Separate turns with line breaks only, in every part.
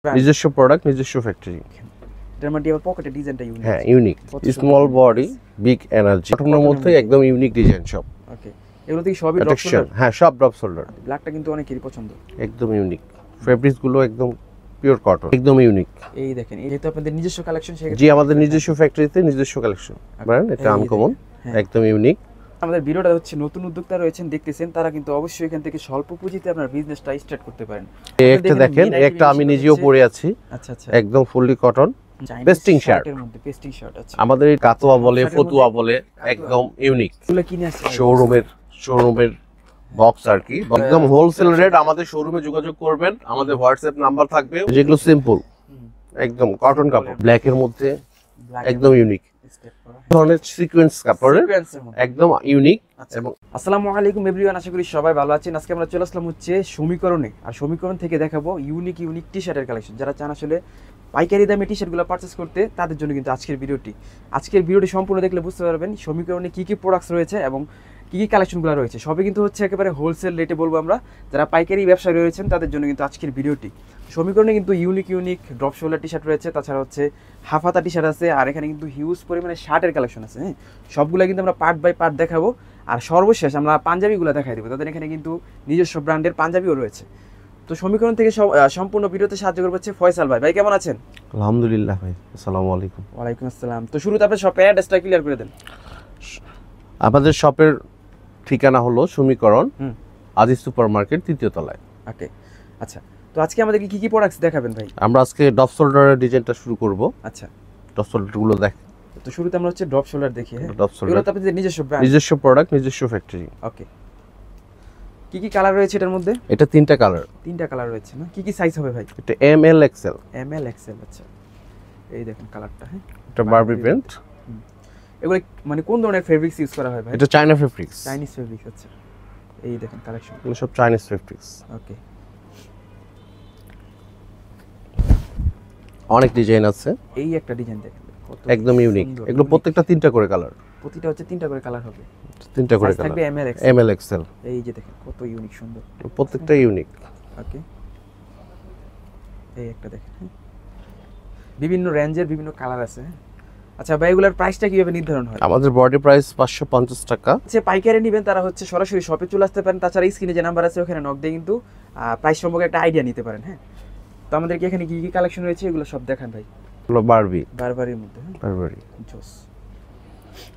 নিজস্ব প্রোডাক্ট, নিজস্ব ফ্যাক্টরি।
এটার মধ্যে আবার পকেটে ডিজাইনটা ইউনিক।
হ্যাঁ, unique. Small body, big energy. কটনের মধ্যে একদম ইউনিক ডিজাইন সব।
ওকে, এগুলো থেকে সবই ড্রপ শোল্ডার।
হ্যাঁ, সব ড্রপ শোল্ডার।
ব্ল্যাকটা কিন্তু অনেকেরই পছন্দ।
একদম ইউনিক। ফেব্রিক্স গুলো একদম পিওর কটন, একদম ইউনিক।
এই দেখেন, যেহেতু আপনাদের নিজস্ব কালেকশন,
জি, আমাদের নিজস্ব ফ্যাক্টরিতে নিজস্ব কালেকশন। ব্র্যান্ড এটা আনকমন, একদম ইউনিক।
আমাদের ভিডিওটা হচ্ছে নতুন উদ্যোক্তা রয়েছেন দেখতেছেন, তারা কিন্তু অবশ্যই এখান থেকে স্বল্প পুঁজিতে আপনার বিজনেসটা স্টার্ট করতে পারেন।
এই একটা দেখেন, একটা আমি নিজেও পরে আছি।
আচ্ছা আচ্ছা,
একদম ফুললি কটন পেস্টিং শার্ট।
এর মধ্যে পেস্টিং শার্ট আছে।
আমাদের এই কাতোয়া বলে, ফতুয়া বলে, একদম ইউনিক।
এগুলো কিনে আসছে
শোরুমের বক্স আর কি, একদম হোলসেল রেট। আমাদের শোরুমে যোগাযোগ করবেন, আমাদের হোয়াটসঅ্যাপ নাম্বার থাকবে। যেগুলো সিম্পল, একদম কটন কাপড়, ব্ল্যাক এর মধ্যে, একদম ইউনিক ধরনের সিকোয়েন্স কাপড়ের, একদম ইউনিক। এবং
আসসালামু আলাইকুম এভরিওয়ান, আশা করি সবাই ভালো আছেন। আজকে আমরা চলে আসলাম হচ্ছে সমীকরণে, আর সমীকরণ থেকে দেখাবো ইউনিক টি শার্টের কালেকশন। যারা চান আসলে পাইকারি দামে টি শার্টগুলো পারচেস করতে, তাদের জন্য কিন্তু আজকের ভিডিওটি সম্পূর্ণ দেখলে বুঝতে পারবেন সমীকরণে কী কী প্রোডাক্টস রয়েছে এবং কী কী কালেকশনগুলো রয়েছে। সবই কিন্তু হচ্ছে একেবারে হোলসেল রেটে বলবো আমরা। যারা পাইকারি ব্যবসায় রয়েছেন তাদের জন্য কিন্তু আজকের ভিডিওটি। সমীকরণে কিন্তু unique drop shoulder T shirt রয়েছে, তাছাড়া হচ্ছে হাফ হাতা টি শার্ট আছে, আর এখানে কিন্তু হিউজ পরিমাণে শার্টের কালেকশন আছে। হ্যাঁ, সবগুলো কিন্তু আমরা পার্ট বাই পার্ট দেখাবো। আর সর্বশেষ আমরা পাঞ্জাবিগুলো দেখাই দেবো, তাদের এখানে কিন্তু নিজস্ব ব্র্যান্ডের পাঞ্জাবিও রয়েছে। তো সমীকরণ থেকে সম্পূর্ণ ভিডিওতে সাহায্য করবে হচ্ছে ফয়সাল ভাই। ভাই কেমন আছেন?
আলহামদুলিল্লাহ ভাই, আসসালামু আলাইকুম।
ওয়ালাইকুম আসসালাম। তো শুরুতে আপনার শপের অ্যাড্রেসটা ক্লিয়ার করে দেন।
আমাদের শপের ঠিকানা হলো সমীকরণ আজিজ সুপার মার্কেট, 3য় তলায়।
ওকে, আচ্ছা। তো আজকে আমাদেরকে কি কি প্রোডাক্টস দেখাবেন ভাই?
আমরা আজকে ড্রপ শোল্ডারের ডিজাইনটা শুরু করব।
আচ্ছা,
ড্রপ শোল্ডারগুলো দেখ।
তো শুরুতে আমরা হচ্ছে ড্রপ শোল্ডার দেখি। হ্যাঁ,
ড্রপ শোল্ডার
এগুলো তো আপনাদের নিজস্ব ব্র্যান্ড,
নিজস্ব প্রোডাক্ট, নিজস্ব ফ্যাক্টরি।
ওকে। কি কি কালার রয়েছে এটার মধ্যে?
এটা তিনটা কালার
রয়েছে না? কি কি সাইজ হবে ভাই?
এটা ML XL।
আচ্ছা, এই দেখেন কালারটা। হ্যাঁ,
এটা বারবি প্রিন্ট।
এগুলো মানে কোন ধরনের ফেব্রিক্স ইউজ করা হয় ভাই?
এটা চাইনা ফেব্রিক্স।
Chinese fabrics. আচ্ছা, এই দেখেন কালেকশন,
এগুলো সব চাইনিজ ফেব্রিক্স।
ওকে।
অনেক ডিজাইন আছে।
এই একটা ডিজাইন দেখেন,
একদম ইউনিক। এগুলো প্রত্যেকটা তিনটা করে কালার,
প্রতিটা হচ্ছে তিনটা করে কালার হবে।
তিনটা করে কালার
থাকবে
ML XL।
এই যে দেখেন কত ইউনিক, সুন্দর,
প্রত্যেকটা ইউনিক।
ওকে, এই একটা দেখেন। বিভিন্ন রেঞ্জের বিভিন্ন কালার আছে। আচ্ছা ভাই, এগুলোর প্রাইসটা কিভাবে নির্ধারণ হয়?
আমাদের বডি প্রাইস 550 টাকা।
যে পাইকারি নেবেন তারা হচ্ছে সরাসরি শপে চলে আসতে পারেন, তাছাড়া স্ক্রিনে যে নাম্বার আছে ওখানে নক দিয়ে কিন্তু প্রাইস সম্পর্কে একটা আইডিয়া নিতে পারেন। হ্যাঁ, তো আমাদেরকে এখানে কি কি কালেকশন রয়েছে এগুলো সব দেখান ভাই।
হলো
বারবারির মধ্যে।
বারবারি
জোস,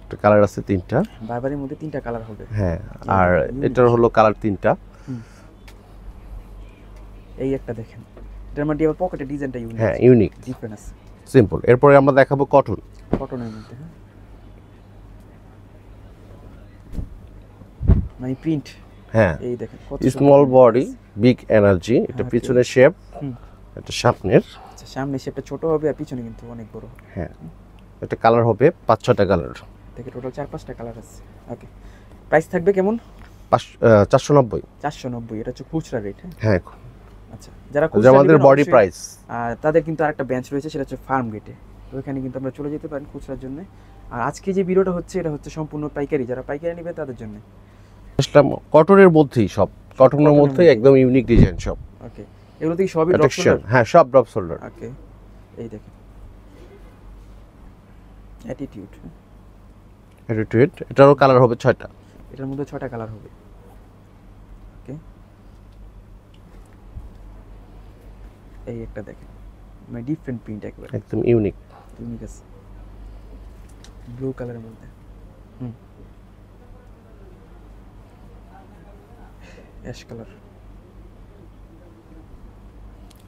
এটা কালার আছে তিনটা।
বারবারির মধ্যে তিনটা কালার হবে।
হ্যাঁ, আর এটার হলো কালার তিনটা।
এই একটা দেখেন, এটার মধ্যে আবার পকেটে ডিজাইনটা ইউনিক।
হ্যাঁ, ইউনিক,
ডিফারেন্ট আছে।
সিম্পল। এরপরে আমরা দেখাবো
কটনের মধ্যে। হ্যাঁ, মানে প্রিন্ট।
হ্যাঁ,
এই দেখেন
স্মল বডি, বিগ এনার্জি। এটা পিছনের শেপ, এটা সামনের।
আচ্ছা, সামনে শেপটা ছোট হবে আর পিছনে কিন্তু অনেক বড়।
হ্যাঁ, এটা কালার হবে 5-6টা কালার
থেকে, টোটাল 4-5টা কালার আছে। ওকে, প্রাইস থাকবে কেমন?
490।
এটা হচ্ছে খুচরা রেট।
হ্যাঁ,
আচ্ছা, যারা
আমাদের বডি প্রাইস,
তাদের কিন্তু আরেকটা ব্যাঞ্চ রয়েছে, সেটা হচ্ছে ফার্ম গেটে। তো ওখানে কিন্তু আমরা চলে যেতে পারেন খুচরার জন্য। আর আজকে যে ভিডিওটা হচ্ছে এটা হচ্ছে সম্পূর্ণ পাইকারি, যারা পাইকারি নেবে তাদের জন্য।
কটনের মধ্যেই সব, কটনের মধ্যেই একদম ইউনিক ডিজাইন সব।
ওকে, এগুলো থেকে সবই ড্রপ শোল্ডার।
হ্যাঁ, সব ড্রপ শোল্ডার।
ওকে, এই দেখেন অ্যাটিটিউড।
এটারও কালার হবে 6টা।
এটার মধ্যে 6টা কালার হবে। ওকে, এই একটা দেখেন, মানে ডিফারেন্ট প্রিন্ট, একবার
একদম ইউনিক
আছে। ব্লু কালারের মধ্যে। Ash colour.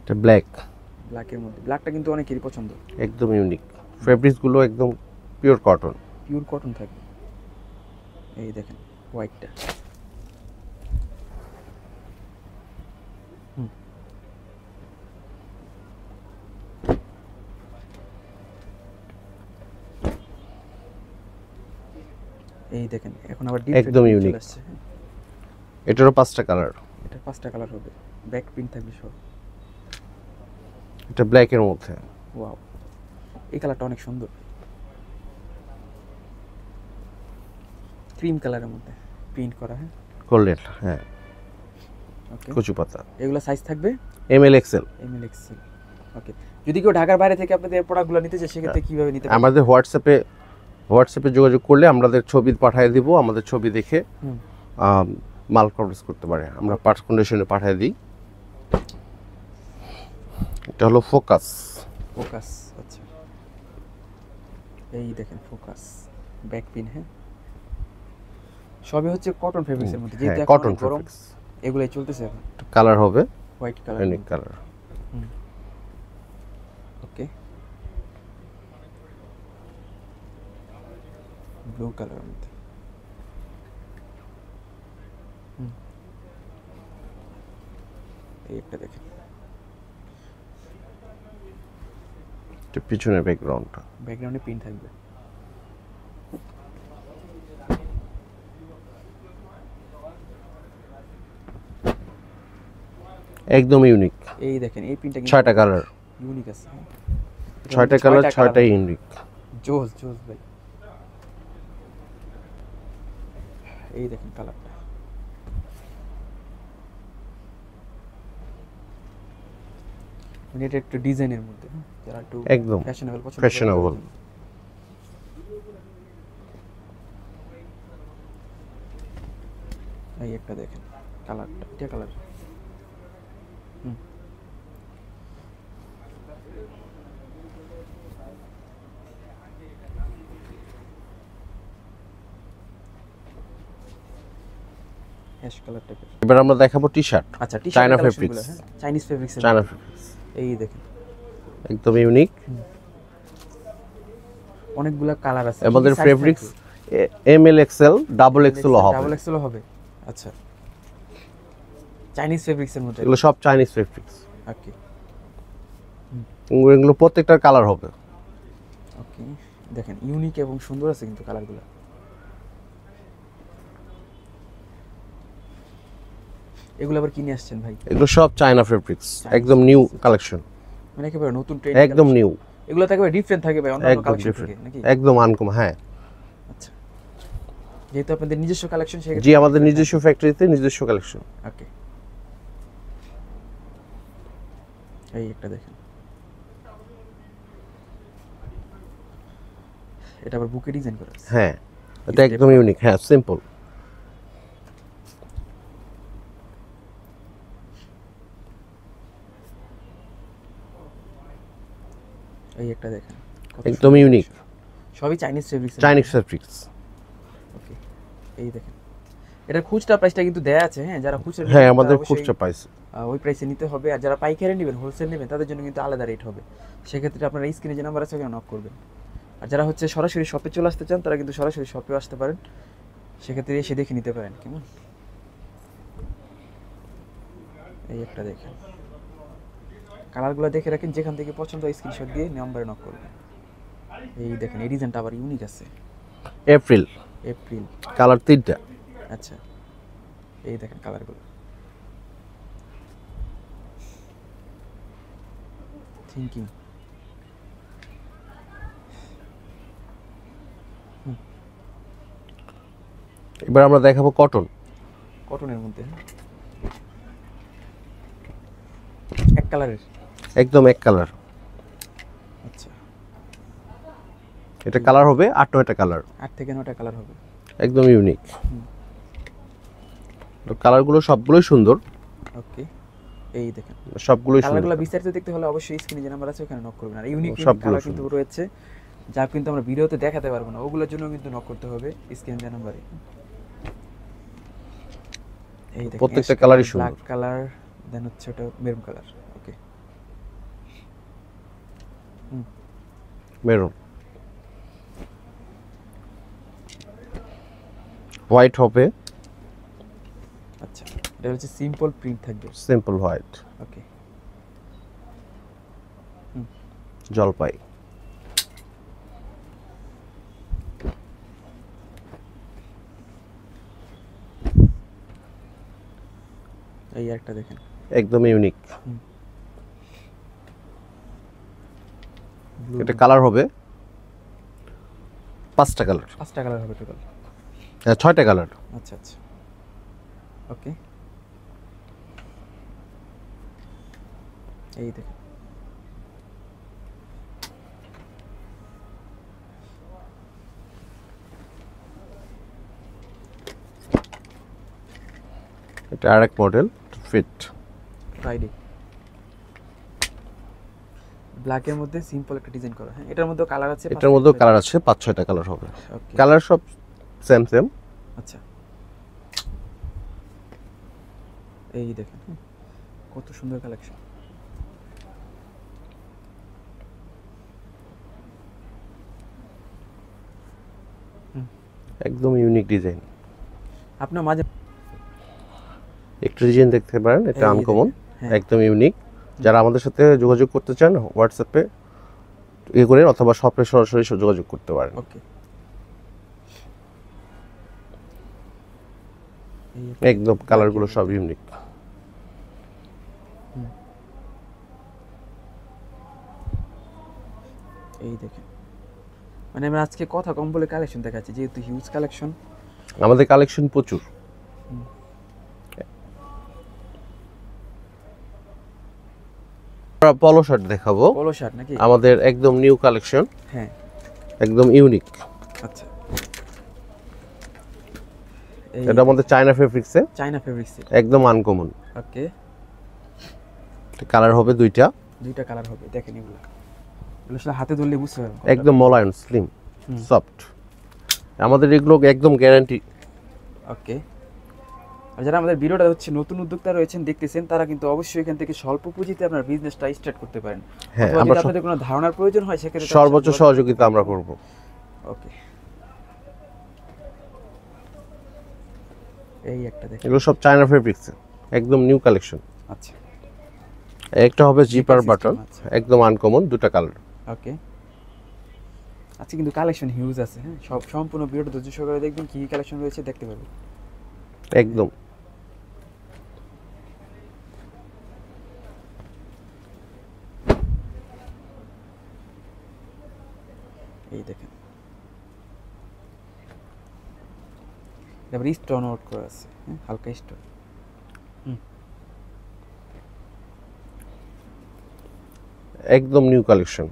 এটা ব্ল্যাকের
মধ্যে। ব্ল্যাকটা কিন্তু অনেকেরই পছন্দ,
একদম ইউনিক। ফেব্রিক্স গুলো একদম পিওর কটন
থাকে। এই দেখেন হোয়াইটটা। এই দেখেন, এখন আবার
একদম ইউনিক। এটারও 5টা কালার।
এটা 5টা কালার হবে, ব্যাক প্রিন্ট থাকবে সব।
এটা ব্ল্যাকের মধ্যে।
ওয়াও, এই কালারটা অনেক সুন্দর, ক্রিম কালারের মধ্যে প্রিন্ট করা। হ্যাঁ,
গোল্ডেন। হ্যাঁ,
ওকে,
কচু পাতা।
এগুলো সাইজ থাকবে
ML XL।
ওকে, যদি কেউ ঢাকার বাইরে থেকে আপনাদের প্রোডাক্টগুলো নিতে চায় সেক্ষেত্রে কিভাবে নিতে পারবে?
আমাদের হোয়াটসঅ্যাপে যোগাযোগ করলে আমাদের ছবি পাঠিয়ে দিব, আমাদের ছবি দেখে মাল প্রডিউস করতে পারে, আমরা পার্টস কন্ডিশনে পাঠিয়ে দিই। এটা হলো ফোকাস।
ফোকাস, আচ্ছা এই দেখেন ফোকাস ব্যাক পিন। হ্যাঁ, সবই হচ্ছে কটন ফেব্রিক্সের মধ্যে, যেহেতু এখন
কটন
অনেক গরম
ফেব্রিক্স।
এগুলাই চলতেছে এখন।
কালার হবে
হোয়াইট কালার,
ইউনিক কালার।
ওকে, ব্লু কালারের মধ্যে। এই একটা দেখেন,
এটা পিছনের ব্যাকগ্রাউন্ডটা।
ব্যাকগ্রাউন্ডে পিন থাকবে।
একদম ইউনিক।
এই দেখেন এই পিনটা
6টা কালার,
ইউনিক আছে।
6টা কালার, 6টাই ইউনিক।
জোস জোস ভাই, এই দেখেন কালারটা। মানে এটা একটু ডিজাইনের মধ্যে, যারা একটু
একদম
ফ্যাশনেবল পছন্দ করে
ফ্যাশনেবল।
এই একটা দেখেন কালারটা, এটা কালার। অ্যাশ কালার টাইপের।
এবার আমরা দেখাবো টি-শার্ট।
আচ্ছা,
China fabrics,
Chinese fabrics.
China fabrics
এই দেখেন
একদম ইউনিক।
অনেকগুলা কালার আছে।
আমাদের fabrics ML XL double XL হবে।
ডাবল এক্সেল হবে। আচ্ছা, চাইনিজ ফেব্রিক্সের মধ্যে
এগুলো সব চাইনিজ ফেব্রিক্স।
ওকে
এগুলো প্রত্যেকটার কালার হবে।
ওকে, দেখেন ইউনিক এবং সুন্দর আছে কিন্তু কালারগুলো। এগুলো আবার কিনে আসছেন ভাই?
এগুলো সব চায়না ফেব্রিক্স, একদম নিউ কালেকশন,
মানে একেবারে নতুন ট্রেন্ড,
একদম নিউ।
এগুলো তো একেবারে ডিফারেন্ট থাকে ভাই অন্য
একদম
কালেকশন থেকে
ডিফারেন্ট,
নাকি?
একদম আনকম। হ্যাঁ,
আচ্ছা, যেহেতু আপনাদের নিজস্ব কালেকশন
জি, আমাদের নিজস্ব ফ্যাক্টরিতে নিজস্ব কালেকশন।
ওকে, এই একটা দেখেন, এটা আবার বুকে ডিজাইন করা আছে।
হ্যাঁ, এটা একদম ইউনিক। হ্যাঁ, সিম্পল।
এই একটা দেখেন,
একদম ইউনিক,
সবই Chinese fabrics.
Chinese fabrics.
Okay, এই দেখেন, এটার খুচরা প্রাইসটা কিন্তু দেয়া আছে। হ্যাঁ, যারা খুচরা
হ্যাঁ, আমাদের খুচরা প্রাইস
ওই প্রাইসে নিতে হবে, আর যারা পাইকারি নেবেন, হোলসেল নেবেন, তাদের জন্য কিন্তু আলাদা রেট হবে। সেক্ষেত্রে আপনারা স্ক্রিনে যে নাম্বার আছে ওখানে নক করবেন। আর যারা হচ্ছে সরাসরি শপে চলে আসতে চান, তারা কিন্তু সরাসরি শপেও আসতে পারেন, সেক্ষেত্রে এসে দেখে নিতে পারেন। কেমন, এই একটা দেখেন, কালারগুলো দেখে রাখেন, যেখান থেকে পছন্দ হয় স্ক্রিনশট দিয়ে নাম্বারে নক করবেন। এই দেখেন, এই ডিজাইনটা আবার ইউনিক আছে।
এপ্রিল
এপ্রিল
কালার 3টা।
আচ্ছা, এই দেখেন কালারগুলো, থিঙ্কিং।
এবার আমরা দেখাবো কটন।
কটনের মধ্যে এক কালারের,
একদম এক কালার।
আচ্ছা,
এটা কালার হবে 8-9টা কালার,
8 থেকে 9টা কালার হবে।
একদম ইউনিক। তো কালারগুলো সবগুলোই সুন্দর।
ওকে, এই দেখেন
সবগুলোই সুন্দর।
কালারগুলো বিস্তারিত দেখতে হলে অবশ্যই স্ক্রিনে যে নাম্বার আছে ওখানে নক করবেন। আর ইউনিক
সবগুলো
কালার কিন্তু রয়েছে, যা কিন্তু আমরা ভিডিওতে দেখাতে পারবো না, ওগুলোর জন্য কিন্তু নক করতে হবে স্ক্রিনে যে নাম্বারে। এই দেখেন
প্রত্যেকটা কালারই সুন্দর।
ব্ল্যাক কালার, দেন হচ্ছে ওটা মেরুন কালার। ওকে,
মেরুন, হোয়াইট হবে।
আচ্ছা, এটা হচ্ছে সিম্পল প্রিন্ট থাকবে,
সিম্পল হোয়াইট।
ওকে,
জলপাই,
এই একটা দেখেন,
একদম ইউনিক।
ব্লু।
এটা কালার হবে 5টা কালার।
5টা কালার হবে টোটাল।
হ্যাঁ, 6টা কালার।
আচ্ছা আচ্ছা, ওকে, এই দেখেন
এটা আরেক মডেল ফিট
ফ্রাইডে ব্ল্যাকের মধ্যে সিম্পল একটা ডিজাইন করা। হ্যাঁ, এটার মধ্যে কালার আছে,
এটার মধ্যে কালার আছে 5-6টা কালার হবে।
ওকে,
কালার সব সেম।
আচ্ছা এই দেখেন কত সুন্দর কালেকশন।
একদম ইউনিক ডিজাইন।
আপনার মাঝে
একটা ডিজাইন দেখতে পারেন, এটা
এই
আনকমন,
হ্যাঁ।
একদম ইউনিক। যারা আমাদের সাথে যোগাযোগ করতে চান হোয়াটসঅ্যাপে ইয়ে করেন অথবা শপে সরাসরি যোগাযোগ করতে পারেন।
ওকে,
একদম কালারগুলো সব ইউনিক।
এই দেখেন মানে আমরা আজকে কথা কম বলে কালেকশন দেখাচ্ছি, যেহেতু হিউজ কালেকশন।
আমাদের কালেকশন প্রচুর। পলো শার্ট দেখাবো,
পলো শার্ট নাকি?
আমাদের একদম নিউ কালেকশন,
হ্যাঁ
একদম ইউনিক।
আচ্ছা,
এটা আমাদের চায়না ফেব্রিক্সে,
চায়না ফেব্রিক্স,
একদম আনকমন।
ওকে,
কালার হবে দুইটা
কালার হবে। দেখেন এগুলো আসলে হাতে ধরলে বুঝতে পারবেন,
একদম মোলায়েম, স্লিম, সফট। আমাদের এগুলো একদম গ্যারান্টি।
ওকে, আর যারা আমাদের ভিডিওটা হচ্ছে নতুন উদ্যোক্তা রয়েছেন দেখতেছেন, তারা কিন্তু অবশ্যই এখান থেকে স্বল্প পুঁজিতে আপনার বিজনেসটা স্টার্ট করতে পারেন।
হ্যাঁ,
অথবা
আমরা
যদি আপনাদের কোনো ধারণার প্রয়োজন হয় সেক্ষেত্রে
সর্বোচ্চ সহযোগিতা আমরা করব।
ওকে, এই একটা দেখেন,
এগুলো সব চায়না ফেব্রিক্স, একদম নিউ কালেকশন।
আচ্ছা
একটা হবে জিপার
system,
বাটন,
আচ্ছা।
একদম আনকমন, দুটো কালার।
ওকে, আচ্ছা কিন্তু কালেকশন হিউজ আছে। হ্যাঁ, সব সম্পূর্ণ ভিডিওটা ধৈর্য সহকারে দেখবেন, কি কি কালেকশন রয়েছে দেখতে পারবেন।
একদম
এই দেখেন, তারপরে স্টোন আউট করা আছে, হ্যাঁ হালকা স্টোন।
একদম নিউ কালেকশন।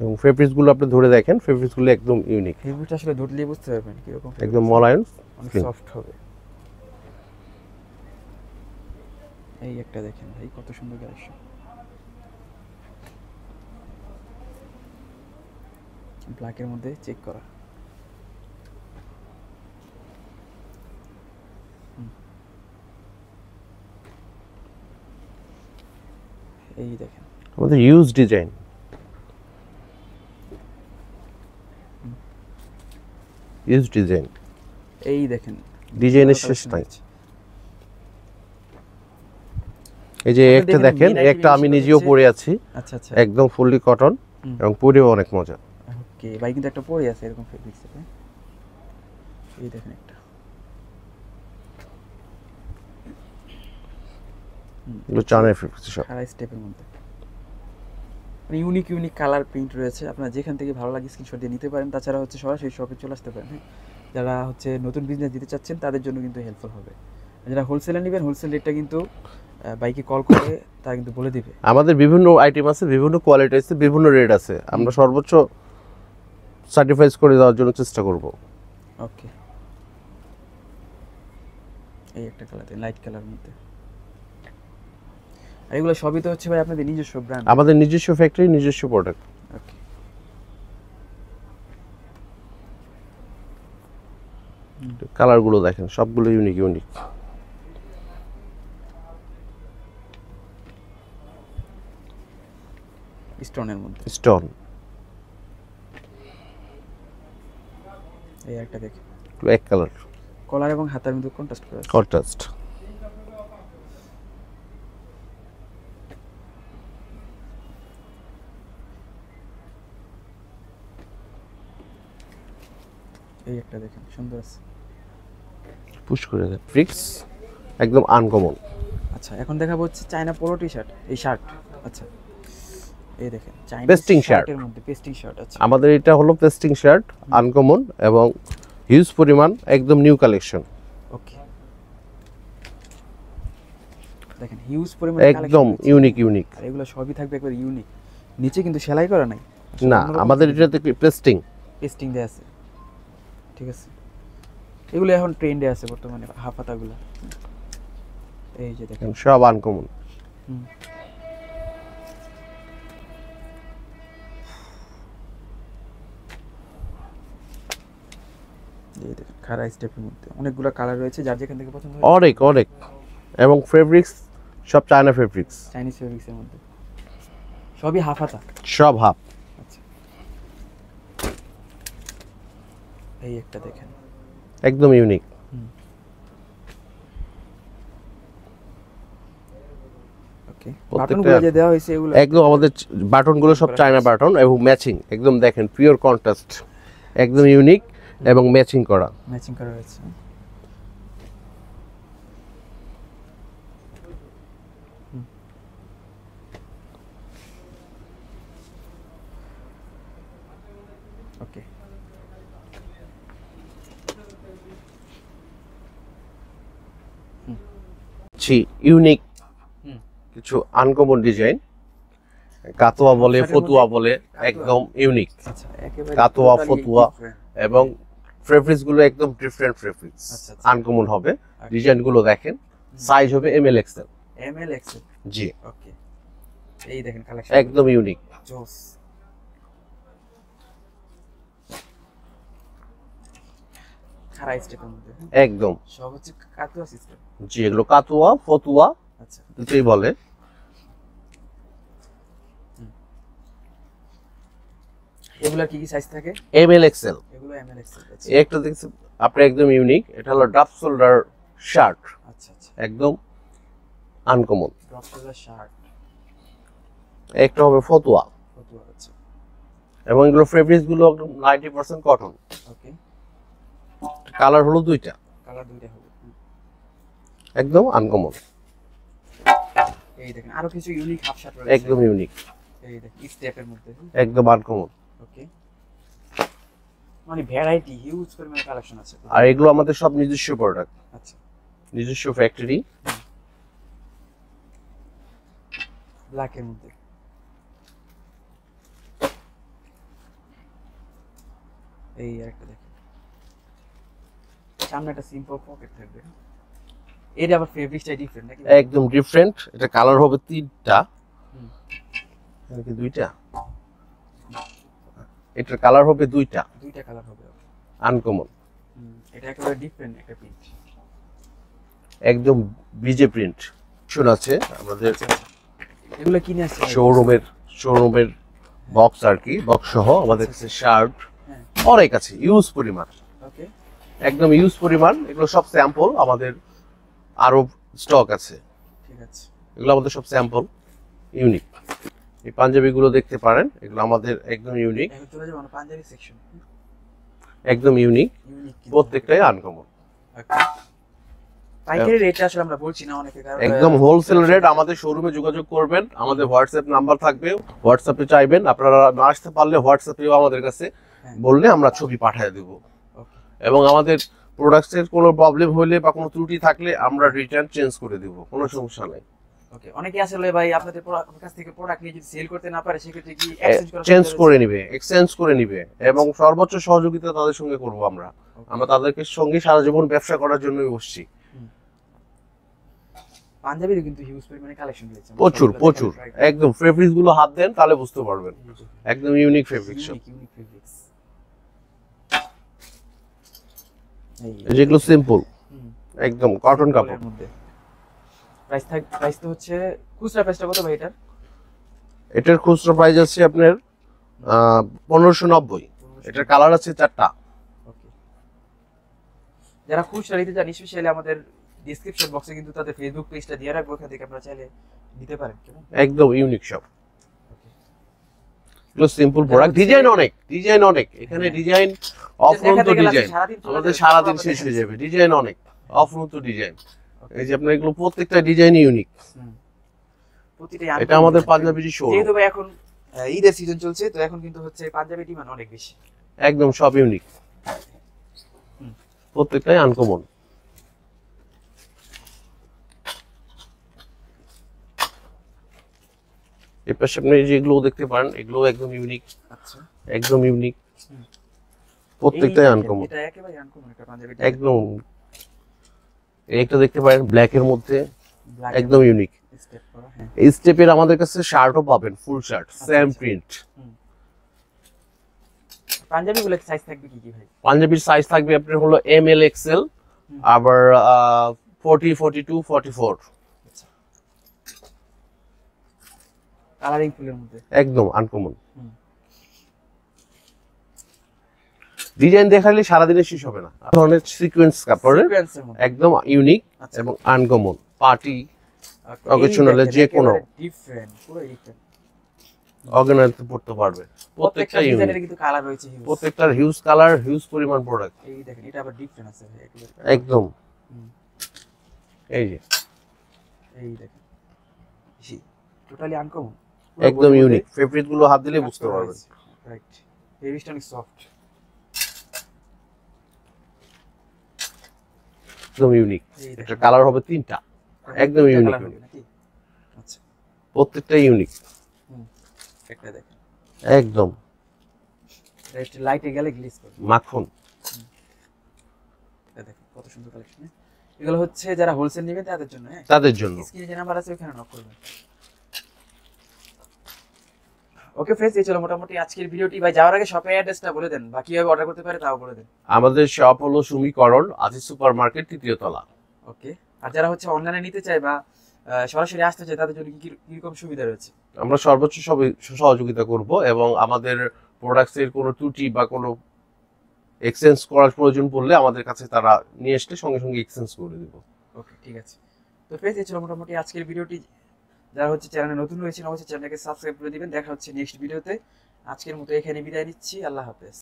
এবং ফেব্রিক্স গুলো আপনি ধরে দেখেন, ফেব্রিক্স গুলো একদম ইউনিক,
ফেব্রিকটা আসলে ধরলেই বুঝতে পারবেন কিরকম,
একদম মোলায়েম,
অনেক সফট হবে। এই একটা দেখেন ভাই, কত সুন্দর কালেকশন। ব্ল্যাকের মধ্যে চেক করা, এই দেখেন
আমাদের ইউজ ডিজাইন, ইউজ ডিজাইন,
এই দেখেন
ডিজাইনের শেষ নাই। এই যে একটা দেখেন, একটা আমি নিজেও পরে আছি,
আচ্ছা আচ্ছা,
একদম ফুললি কটন এবং পরেও অনেক মজা।
ওকে ভাই, কিন্তু একটা পরে আছে এরকম ফেব্রিক্স, এই দেখেন একটা,
এগুলো চায়না ফেব্রিক্স সব।
সারা স্টেপের মধ্যে মানে ইউনিক কালার প্রিন্ট রয়েছে। আপনারা যেখান থেকে ভালো লাগে স্ক্রিনশট দিয়ে নিতে পারেন। তাছাড়া হচ্ছে সরাসরি শপে চলে আসতে পারেন। হ্যাঁ, যারা হচ্ছে নতুন বিজনেস দিতে চাচ্ছেন তাদের জন্য কিন্তু হেল্পফুল হবে। যারা হোলসেলে নেবেন, হোলসেল রেটটা কিন্তু বাইকে কল করে তারা কিন্তু বলে দিবে।
আমাদের বিভিন্ন আইটেম আছে, বিভিন্ন কোয়ালিটি আছে, বিভিন্ন রেট আছে। আমরা সর্বোচ্চ সার্টিফাইড করে দেওয়ার জন্য চেষ্টা করব।
ওকে, এই একটা কালার, লাইট কালার মধ্যে। আর এগুলো সবই তো হচ্ছে ভাই আপনাদের নিজস্ব ব্র্যান্ড,
আমাদের নিজস্ব ফ্যাক্টরি, নিজস্ব প্রোডাক্ট।
ওকে,
কালারগুলো দেখেন, সবগুলো ইউনিক।
স্টোনের মধ্যে
স্টোন,
এই একটা দেখেন,
এক কালার,
কলার এবং হাতার মধ্যে কন্ট্রাস্ট করা আছে।
কন্ট্রাস্ট।
এই একটা দেখেন, সুন্দর আছে।
পুশ করে দেন, ফিক্স, একদম আনকমন।
আচ্ছা, এখন দেখাবো হচ্ছে চায়না পোলো টি শার্ট, এই শার্ট। আচ্ছা, এই দেখেন চায়না
পেস্টিং শার্ট,
শার্টের মধ্যে পেস্টিং শার্ট। আচ্ছা,
আমাদের এটা হলো পেস্টিং শার্ট, আনকমন এবং হিউজ পরিমাণ, একদম নিউ কালেকশন।
ওকে, দেখেন হিউজ পরিমাণ
একদম ইউনিক।
আর এগুলো সবই থাকবে একবার ইউনিক। নিচে কিন্তু সেলাই করা নাই,
না, আমাদের এটাতে পেস্টিং।
পেস্টিং দেয়া আছে, ঠিক আছে। এগুলো এখন ট্রেন্ডে আছে বর্তমানে, হাফ হাতাগুলো। এই যে দেখেন
সব আনকমন।
এই দেখেন খাড়া স্টেপের মধ্যে অনেকগুলো কালার রয়েছে, যার যেখান থেকে পছন্দ হয়।
অনেক অনেক, এবং ফেব্রিক্স সব চায়না ফেব্রিক্স,
চাইনিজ ফেব্রিক্সের মধ্যে সবই হাফ হাতা।
সব হাফ।
আচ্ছা, এই একটা দেখেন
একদম ইউনিক।
ওকে,
প্রত্যেকটা
বাটনগুলো যে দেওয়া হয়েছে এগুলো
একদম আমাদের বাটনগুলো সব চায়না বাটন এবং ম্যাচিং, একদম দেখেন পিওর কন্ট্রাস্ট, একদম ইউনিক এবং ম্যাচিং করা।
ম্যাচিং করা হয়েছে। ওকে,
ইউনিক কিছু আনকমন ডিজাইন, কাতোয়া বলে ফতুয়া বলে, একদম ইউনিক।
আচ্ছা, একেবারে
কাতোয়া
totally
ফতুয়া
different।
এবং ফেব্রিক্স গুলো একদম ডিফারেন্ট ফেব্রিক্স,
আচ্ছা, আচ্ছা।
আনকমন হবে। ডিজাইন গুলো দেখেন, সাইজ হবে এমএল এক্সেল।
এমএল এক্সেল,
জি,
ওকে। এই দেখেন কালেকশন
একদম ইউনিক।
জোস। খাড়া স্টেপের মধ্যে
একদম
সব হচ্ছে কাতুয়া সিস্টেম।
জি, এগুলো কাতোয়া ফতুয়া
আচ্ছা,
দুটোই বলে।
এগুলা কি কি সাইজ থাকে?
ML XL.
এগুলো এমএল এক্সেল। আচ্ছা,
একটা দেখছি আপনি একদম ইউনিক, এটা হলো ডাব শোল্ডার শার্ট,
আচ্ছা, আচ্ছা।
একদম আনকমন।
ড্রপ শোল্ডার শার্ট,
একটা হবে ফতুয়া,
ফতুয়া। আচ্ছা,
এবং এগুলো ফেব্রিক্স গুলো একদম 90% কটন।
ওকে।
কালার হলো দুইটা,
কালার দুইটা হবে।
একদম আনকমন।
এই দেখেন আরো কিছু ইউনিক হাফ শার্ট রয়েছে।
একদম ইউনিক,
এই দেখেন স্টেপের মধ্যে।
একদম আনকমন।
ওকে, মানে ভ্যারাইটি হিউজ পরিমাণে কালেকশন আছে।
আর এগুলো আমাদের সব নিজস্ব প্রোডাক্ট,
আচ্ছা,
নিজস্ব ফ্যাক্টরি।
ব্ল্যাক এর মধ্যে। এই আরেকটা দেখেন, সামনে একটা সিম্পল পকেট থাকবে। এটা আবার ফেব্রিক্সটা ডিফারেন্ট নাকি?
একদম ডিফারেন্ট। এটা কালার হবে তিনটা, নাকি দুইটা? এটার কালার হবে দুইটা,
দুইটা কালার হবে।
আনকমন।
এটা একেবারে ডিফারেন্ট একটা প্রিন্ট,
একদম বিজে প্রিন্ট। শুন আছে আমাদের
এগুলো কিনে আসছে
শোরুমের বক্স আর কি, বক্স সহ আমাদের কাছে শার্ট অনেক আছে, ইউজ পরিমাণ।
ওকে,
একদম ইউজ পরিমাণ। এগুলো সব স্যাম্পল, আমাদের আরো স্টক আছে।
ঠিক আছে,
এগুলো আমাদের সব স্যাম্পল, ইউনিক। এই পাঞ্জাবি গুলো দেখতে পারেন, এগুলো আমাদের একদম ইউনিক,
এখন চলে যাবো আমরা পাঞ্জাবি সেকশন।
একদম ইউনিক,
ইউনিক
প্রত্যেকটাই আনকমন।
পাইকারি রেটটা আসলে আমরা বলছি না অনেকে, কারণ
একদম হোলসেল রেট। আমাদের শোরুমে যোগাযোগ করবেন, আমাদের হোয়াটসঅ্যাপ নাম্বার থাকবে, হোয়াটসঅ্যাপে চাইবেন। আপনারা না আসতে পারলে হোয়াটসঅ্যাপেও আমাদের কাছে বললে আমরা ছবি পাঠিয়ে দেব। এবং আমাদের প্রোডাক্টসের কোনো প্রবলেম হলে বা কোনো ত্রুটি থাকলে আমরা রিটার্ন চেঞ্জ করে দেব, কোনো সমস্যা নাই।
ওকে, অনেকে আসলে ভাই আপনাদের কাছ থেকে প্রোডাক্ট নিয়ে যদি সেল করতে না পারে সেক্ষেত্রে কি
চেঞ্জ করে নিবে, এক্সচেঞ্জ করে নিবে, এবং সর্বোচ্চ সহযোগিতা তাদের সঙ্গে করব আমরা। আমরা তাদেরকে সঙ্গে সারা জীবন ব্যবসা করার জন্যই বসছি।
পাঞ্জাবিরও কিন্তু হিউজ পরিমাণে কালেকশন রয়েছে,
প্রচুর প্রচুর। একদম ফেব্রিক্স গুলো হাত দেন তাহলে বুঝতে পারবেন, একদম ইউনিক ফেব্রিক্স।
Unique fabrics.
যেগুলো সিম্পল, একদম কটন কাপড়।
প্রাইস তো হচ্ছে খুচরা প্রাইসটা কত ভাই এটার?
এটার খুচরা প্রাইস আছে আপনার 1590। এটার কালার আছে 4টা।
ওকে, যারা খুচরা নিতে চান স্পেশালি আমাদের ডেসক্রিপশন বক্সে কিন্তু তাদের ফেসবুক পেজটা দিয়ে রাখবো, ওখান থেকে আপনারা চাইলে নিতে পারেন।
একদম ইউনিক সব। এগুলো সিম্পল প্রোডাক্ট, ডিজাইন অনেক এখানে। ডিজাইন অফরন্ত ডিজাইন, আমাদের সারা দিন শেষ হয়ে যাবে। ডিজাইন অনেক, অফরন্ত ডিজাইন। এই যে আপনার এগুলো প্রত্যেকটা ডিজাইন ইউনিক। এটা আমাদের পাঞ্জাবি শোরুম।
যেহেতু ভাই এখন ঈদের সিজন চলছে, তো এখন কিন্তু হচ্ছে পাঞ্জাবি ডিমান্ড অনেক বেশি।
একদম সব ইউনিক, প্রত্যেকটাই আনকমন। এর পাশে আপনি যেগুলো দেখতে পারেন, এগুলো একদম ইউনিক।
আচ্ছা,
একদম ইউনিক। প্রত্যেকটাই
এই দেখেন,
আনকমন,
এটা একেবারে আনকমন একটা পাঞ্জাবি।
একদম। একটা দেখতে পারেন ব্ল্যাকের মধ্যে,
ব্ল্যাক
একদম ইউনিক।
স্টেপ করা, হ্যাঁ।
এই স্টেপের আমাদের কাছে শার্টও পাবেন, ফুল শার্ট, সেম
আচ্ছা।
প্রিন্ট।
পাঞ্জাবি গুলো সাইজ থাকবে কি কি ভাই?
পাঞ্জাবির সাইজ থাকবে আপনার হলো এম এল এক্সেল, আবার 40, 42, 44।
কালারিং ফুলের মধ্যে
একদম আনকমন ডিজাইন দেখালে সারাদিনে শেষ হবে না। ধরনের সিকোয়েন্স কাপড়ের,
সিকোয়েন্সের মধ্যে
একদম ইউনিক
আচ্ছা।
এবং আনকমন, পার্টি
এই
অকেশনালে
দেখেন,
যে কোনো
একেবারে ডিফারেন্ট, পুরো ডিফারেন্ট।
অর্গানাইজে পড়তে পারবে।
প্রত্যেকটা
প্রত্যেকটা ইউনিক,
ডিজাইনের কিন্তু কালার রয়েছে হিউজ।
প্রত্যেকটার হিউজ কালার, হিউজ পরিমাণ প্রোডাক্ট।
এই দেখেন, এটা আবার ডিফারেন্ট আছে ভাই, একেবারে।
একদম এই যে
এই দেখেন, জি, টোটালি আনকমন,
একদম ইউনিক। ফেব্রিক গুলো হাত দিলে বুঝতে পারবেন।
রাইট, ফেব্রিকটা অনেক সফট,
একদম ইউনিক।
এই
এটা
দেখেন।
কালার হবে তিনটা, একদম
তিনটা
ইউনিক।
colour হবে নাকি? আচ্ছা,
প্রত্যেকটা ইউনিক,
একটা দেখেন,
একদম
রেড লাইটে গেলে গ্লিজ করবে।
মাখন।
এটা দেখেন কত সুন্দর কালেকশন। এগুলো হচ্ছে যারা হোলসেল নেবে তাদের জন্য, হ্যাঁ।
তাদের জন্য
স্ক্রিনে যে নাম্বার আছে ওখানে নক করবেন। ওকে ফ্রেন্ডস, এই ছিল মোটামুটি আজকের ভিডিওটি। ভাই যাওয়ার আগে শপের অ্যাড্রেসটা বলে দেন, বা কিভাবে অর্ডার করতে পারে তাও বলে দেন।
আমাদের শপ হলো সমীকরণ, আজিজ সুপার মার্কেট, 3য় তলা।
ওকে, আর যারা হচ্ছে অনলাইনে নিতে চায় বা সরাসরি আসতে চায় তাদের জন্য কি কি রকম সুবিধা রয়েছে?
আমরা সর্বোচ্চ সহযোগিতা করব এবং আমাদের প্রোডাক্টসের কোনো ত্রুটি বা কোনো এক্সচেঞ্জ করার প্রয়োজন পড়লে আমাদের কাছে তারা নিয়ে আসলে সঙ্গে সঙ্গে এক্সচেঞ্জ করে দেব।
ওকে, ঠিক আছে। তো ফ্রেন্ডস, এই ছিল মোটামুটি আজকের ভিডিওটি। যারা হচ্ছে চ্যানেলে নতুন রয়েছেন অবশ্যই চ্যানেলকে সাবস্ক্রাইব করে দিবেন। দেখা হচ্ছে নেক্সট ভিডিওতে। আজকের মতো এখানে বিদায় নিচ্ছি, আল্লাহ হাফেজ।